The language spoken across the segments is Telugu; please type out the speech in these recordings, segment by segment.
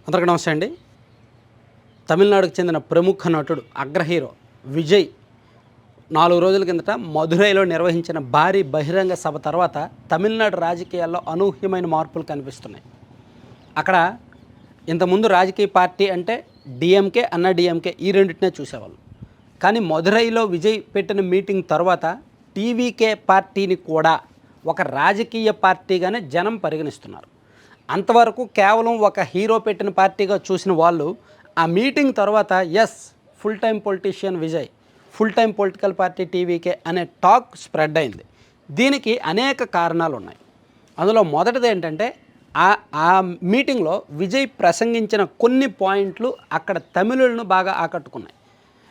అందరికీ నమస్తే అండి. తమిళనాడుకు చెందిన ప్రముఖ నటుడు అగ్ర హీరో విజయ్ 4 రోజుల కిందట మదురైలో నిర్వహించిన భారీ బహిరంగ సభ తర్వాత తమిళనాడు రాజకీయాల్లో అనూహ్యమైన మార్పులు కనిపిస్తున్నాయి. అక్కడ ఇంతకుముందు రాజకీయ పార్టీ అంటే డిఎంకే, అన్నా డిఎంకే ఈ రెండింటినే చూసేవాళ్ళు. కానీ మదురైలో విజయ్ పెట్టిన మీటింగ్ తర్వాత టీవీకే పార్టీని కూడా ఒక రాజకీయ పార్టీగానే జనం పరిగణిస్తున్నారు. అంతవరకు కేవలం ఒక హీరో పెట్టిన పార్టీగా చూసిన వాళ్ళు ఆ మీటింగ్ తర్వాత full time politician Vijay, full time political party TVK అనే టాక్ స్ప్రెడ్ అయింది. దీనికి అనేక కారణాలు ఉన్నాయి. అందులో మొదటిది ఏంటంటే ఆ మీటింగ్లో విజయ్ ప్రసంగించిన కొన్ని పాయింట్లు అక్కడ తమిళులను బాగా ఆకట్టుకున్నాయి.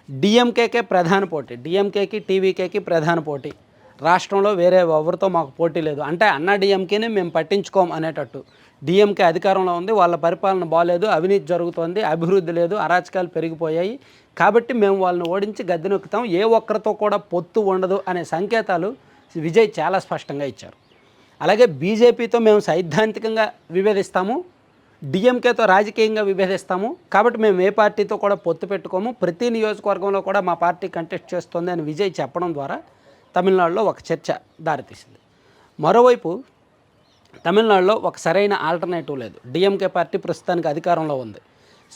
డిఎంకేకే ప్రధాన పోటీ, డిఎంకేకి టీవీకేకి ప్రధాన పోటీ, రాష్ట్రంలో వేరే ఎవరితో మాకు పోటీ లేదు, అంటే అన్నా డిఎంకేని మేము పట్టించుకోం అనేటట్టు. డిఎంకే అధికారంలో ఉంది, వాళ్ళ పరిపాలన బాగాలేదు, అవినీతి జరుగుతోంది, అభివృద్ధి లేదు, అరాచకాలు పెరిగిపోయాయి, కాబట్టి మేము వాళ్ళని ఓడించి గద్దెనొక్కుతాం, ఏ ఒక్కరితో కూడా పొత్తు ఉండదు అనే సంకేతాలు విజయ్ చాలా స్పష్టంగా ఇచ్చారు. అలాగే బీజేపీతో మేము సైద్ధాంతికంగా విభేదిస్తాము, డిఎంకేతో రాజకీయంగా విభేదిస్తాము, కాబట్టి మేము ఏ పార్టీతో కూడా పొత్తు పెట్టుకోము, ప్రతి నియోజకవర్గంలో కూడా మా పార్టీ కంటెస్ట్ చేస్తుంది అని విజయ్ చెప్పడం ద్వారా తమిళనాడులో ఒక చర్చ దారితీసింది. మరోవైపు తమిళనాడులో ఒక సరైన ఆల్టర్నేటివ్ లేదు. డిఎంకే పార్టీ ప్రస్తుతానికి అధికారంలో ఉంది.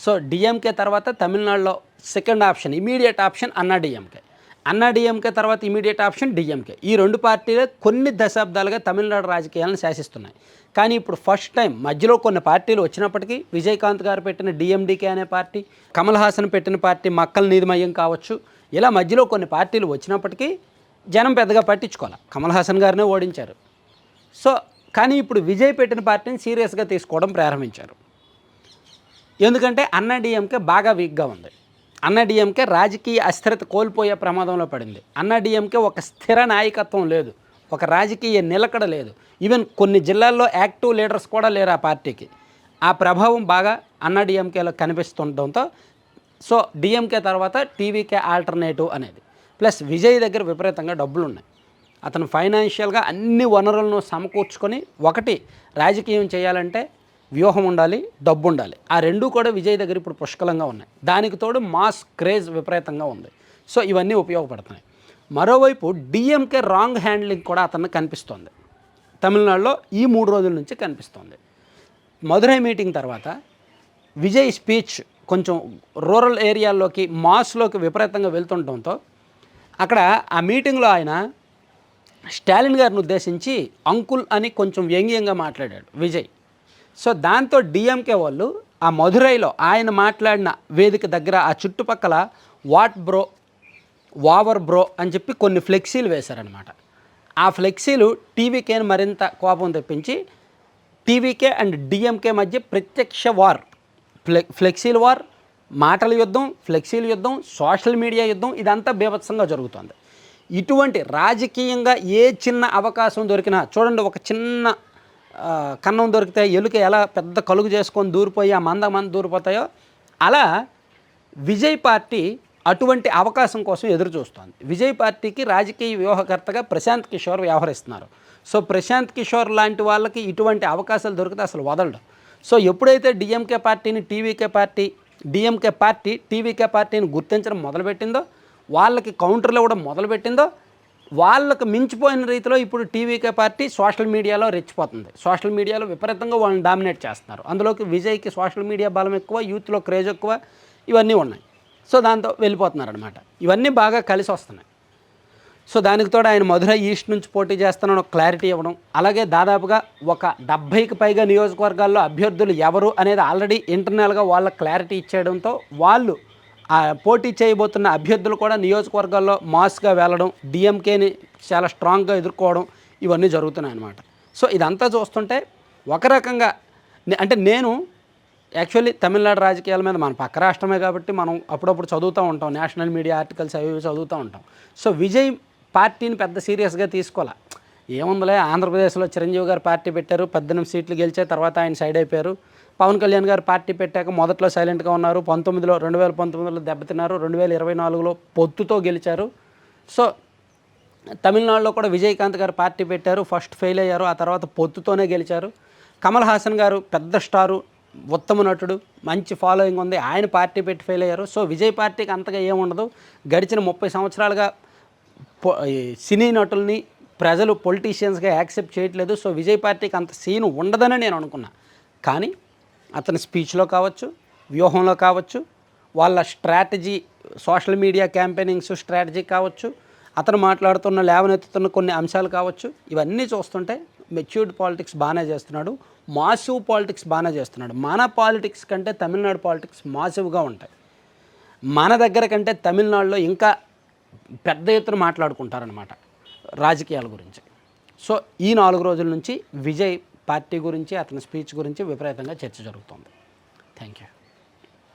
సో డిఎంకే తర్వాత తమిళనాడులో సెకండ్ ఆప్షన్, ఇమీడియట్ ఆప్షన్ అన్నా డిఎంకే. అన్నా డిఎంకే తర్వాత ఇమీడియట్ ఆప్షన్ డిఎంకే. ఈ రెండు పార్టీలే కొన్ని దశాబ్దాలుగా తమిళనాడు రాజకీయాలను శాసిస్తున్నాయి. కానీ ఇప్పుడు ఫస్ట్ టైం మధ్యలో కొన్ని పార్టీలు వచ్చినప్పటికీ విజయకాంత్ గారు పెట్టిన డిఎండికే అనే పార్టీ, కమల్ హాసన్ పెట్టిన పార్టీ మక్కల్ నీతిమయం కావచ్చు, ఇలా మధ్యలో కొన్ని పార్టీలు వచ్చినప్పటికీ జనం పెద్దగా పట్టించుకోవాలి, కమల్ హాసన్ గారినే ఓడించారు. సో కానీ ఇప్పుడు విజయ్ పెట్టిన పార్టీని సీరియస్గా తీసుకోవడం ప్రారంభించారు. ఎందుకంటే అన్నా డిఎంకే బాగా వీక్గా ఉంది. అన్నా డిఎంకే రాజకీయ అస్థిరత కోల్పోయే ప్రమాదంలో పడింది. అన్నా డిఎంకే ఒక స్థిర నాయకత్వం లేదు, ఒక రాజకీయ నిలకడ లేదు. ఈవెన్ కొన్ని జిల్లాల్లో యాక్టివ్ లీడర్స్ కూడా లేరు ఆ పార్టీకి. ఆ ప్రభావం బాగా అన్నా డిఎంకేలో కనిపిస్తుండటంతో సో డిఎంకే తర్వాత టీవీకే ఆల్టర్నేటివ్ అనేది. ప్లస్ విజయ్ దగ్గర విపరీతంగా డబ్బులు ఉన్నాయి. అతను ఫైనాన్షియల్గా అన్ని వనరులను సమకూర్చుకొని, ఒకటి రాజకీయం చేయాలంటే వ్యూహం ఉండాలి, డబ్బు ఉండాలి. ఆ రెండూ కూడా విజయ్ దగ్గర ఇప్పుడు పుష్కలంగా ఉన్నాయి. దానికి తోడు మాస్ క్రేజ్ విపరీతంగా ఉంది. సో ఇవన్నీ ఉపయోగపడుతున్నాయి. మరోవైపు డిఎంకే రాంగ్ హ్యాండ్లింగ్ కూడా అతను కనిపిస్తోంది. తమిళనాడులో ఈ 3 రోజుల నుంచి కనిపిస్తోంది. మదురై మీటింగ్ తర్వాత విజయ్ స్పీచ్ కొంచెం రూరల్ ఏరియాల్లోకి, మాస్లోకి విపరీతంగా వెళ్తుండటంతో అక్కడ ఆ మీటింగ్లో ఆయన స్టాలిన్ గారిని ఉద్దేశించి అంకుల్ అని కొంచెం వ్యంగ్యంగా మాట్లాడాడు విజయ్. సో దాంతో డిఎంకే వాళ్ళు ఆ మదురైలో ఆయన మాట్లాడిన వేదిక దగ్గర ఆ చుట్టుపక్కల వాట్ బ్రో, వావర్ బ్రో అని చెప్పి కొన్ని ఫ్లెక్సీలు వేశారనమాట. ఆ ఫ్లెక్సీలు టీవీకేని మరింత కోపం తెప్పించి టీవీకే అండ్ డిఎంకే మధ్య ప్రత్యక్ష వార్, ఫ్లెక్సీల వార్, మాటల యుద్ధం, ఫ్లెక్సీల యుద్ధం, సోషల్ మీడియా యుద్ధం, ఇదంతా బీభత్సంగా జరుగుతుంది. ఇటువంటి రాజకీయంగా ఏ చిన్న అవకాశం దొరికినా చూడండి, ఒక చిన్న కన్నం దొరికితే ఎలుక ఎలా పెద్ద కలుగు చేసుకొని దూరిపోయి ఆ మంద దూరిపోతాయో, అలా విజయ్ పార్టీ అటువంటి అవకాశం కోసం ఎదురు చూస్తోంది. విజయ్ పార్టీకి రాజకీయ వ్యూహకర్తగా ప్రశాంత్ కిషోర్ వ్యవహరిస్తున్నారు. సో ప్రశాంత్ కిషోర్ లాంటి వాళ్ళకి ఇటువంటి అవకాశాలు దొరికితే అసలు వదలడు. సో ఎప్పుడైతే డిఎంకే పార్టీని డిఎంకే పార్టీ టీవీకే పార్టీని గుర్తించడం మొదలుపెట్టిందో, వాళ్ళకి కౌంటర్లు ఇవ్వడం మొదలుపెట్టిందో, వాళ్ళకు మించిపోయిన రీతిలో ఇప్పుడు టీవీకే పార్టీ సోషల్ మీడియాలో రెచ్చిపోతుంది. సోషల్ మీడియాలో విపరీతంగా వాళ్ళని డామినేట్ చేస్తున్నారు. అందులోకి విజయ్కి సోషల్ మీడియా బలం ఎక్కువ, యూత్లో క్రేజ్ ఎక్కువ, ఇవన్నీ ఉన్నాయి. సో దాంతో వెళ్ళిపోతున్నారనమాట. ఇవన్నీ బాగా కలిసి వస్తున్నాయి. సో దానికి తోడు ఆయన మధురై ఈస్ట్ నుంచి పోటీ చేస్తానని ఒక క్లారిటీ ఇవ్వడం, అలాగే దాదాపుగా ఒక 70కి పైగా నియోజకవర్గాల్లో అభ్యర్థులు ఎవరు అనేది ఆల్రెడీ ఇంటర్నల్గా వాళ్ళ క్లారిటీ ఇచ్చేయడంతో వాళ్ళు ఆ పోటీ చేయబోతున్న అభ్యర్థులు కూడా నియోజకవర్గాల్లో మాస్గా వెళ్ళడం, డిఎంకేని చాలా స్ట్రాంగ్గా ఎదుర్కోవడం, ఇవన్నీ జరుగుతున్నాయి అన్నమాట. సో ఇదంతా చూస్తుంటే ఒక రకంగా అంటే నేను యాక్చువల్లీ తమిళనాడు రాజకీయాల మీద మన పక్క రాష్ట్రమే కాబట్టి మనం అప్పుడప్పుడు చదువుతూ ఉంటాం, నేషనల్ మీడియా ఆర్టికల్స్ అవి చదువుతూ ఉంటాం. సో విజయ్ పార్టీని పెద్ద సీరియస్గా తీసుకోవాలి. ఏముందిలే, ఆంధ్రప్రదేశ్లో చిరంజీవి గారు పార్టీ పెట్టారు, 18 సీట్లు గెలిచే తర్వాత ఆయన సైడ్ అయిపోయారు. పవన్ కళ్యాణ్ గారు పార్టీ పెట్టాక మొదట్లో సైలెంట్గా ఉన్నారు, 2019లో దెబ్బతిన్నారు, 2024లో పొత్తుతో గెలిచారు. సో తమిళనాడులో కూడా విజయకాంత్ గారు పార్టీ పెట్టారు, ఫస్ట్ ఫెయిల్ అయ్యారు, ఆ తర్వాత పొత్తుతోనే గెలిచారు. కమల్ హాసన్ గారు పెద్ద స్టారు, ఉత్తమ నటుడు, మంచి ఫాలోయింగ్ ఉంది, ఆయన పార్టీ పెట్టి ఫెయిల్ అయ్యారు. సో విజయ్ పార్టీకి అంతగా ఏముండదు. గడిచిన 30 సంవత్సరాలుగా ఈ సినీ నటుల్ని ప్రజలు పొలిటీషియన్స్గా యాక్సెప్ట్ చేయట్లేదు. సో విజయ్ పార్టీకి అంత సీన్ ఉండదని నేను అనుకున్నా. కానీ అతని స్పీచ్లో కావచ్చు, వ్యూహంలో కావచ్చు, వాళ్ళ strategy, social media campaignings strategy కావచ్చు, అతను మాట్లాడుతున్న లేవనెత్తుతున్న కొన్ని అంశాలు కావచ్చు, ఇవన్నీ చూస్తుంటే మెచ్యూర్డ్ పాలిటిక్స్ బాగానే చేస్తున్నాడు, మాసివ్ పాలిటిక్స్ బాగానే చేస్తున్నాడు. మన పాలిటిక్స్ కంటే తమిళనాడు పాలిటిక్స్ మాసివ్గా ఉంటాయి. మన దగ్గర కంటే తమిళనాడులో ఇంకా పెద్ద ఎత్తున మాట్లాడుకుంటారనమాట రాజకీయాల గురించి. సో ఈ 4 రోజుల నుంచి విజయ్ పార్టీ గురించి, అతని స్పీచ్ గురించి విపరీతంగా చర్చ జరుగుతుంది. Thank you.